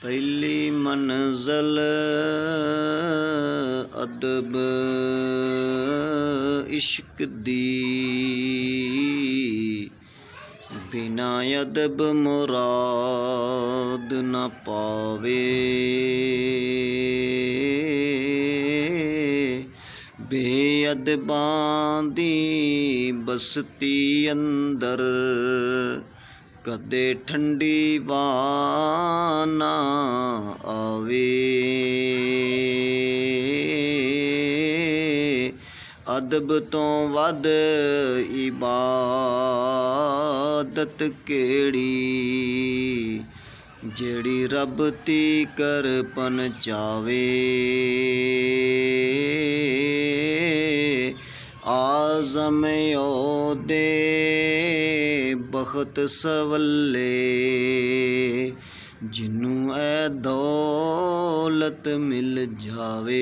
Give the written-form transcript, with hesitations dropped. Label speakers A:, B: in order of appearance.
A: ਪਹਿਲੀ ਮੰਜ਼ਲ ਅਦਬ ਇਸ਼ਕ ਦੀ, ਬਿਨਾ ਅਦਬ ਮੁਰਾਦ ਨਾ ਪਾਵੇ। ਬੇਅਦਬਾਂ ਦੀ ਬਸਤੀ ਅੰਦਰ ਕਦੇ ਠੰਡੀ ਵਾਹ ਨਾ ਆਵੇ। ਅਦਬ ਤੋਂ ਵੱਧ ਇਬਾਦਤ ਕਿਹੜੀ, ਜਿਹੜੀ ਰੱਬ ਤੀਕਰ ਪਹੁੰਚਾਵੇ। ਆਜ਼ਮ ਉਹਦੇ ਬਖ਼ਤ ਸਵੱਲੇ, ਜਿਹਨੂੰ ਇਹ ਦੌਲਤ ਮਿਲ ਜਾਵੇ।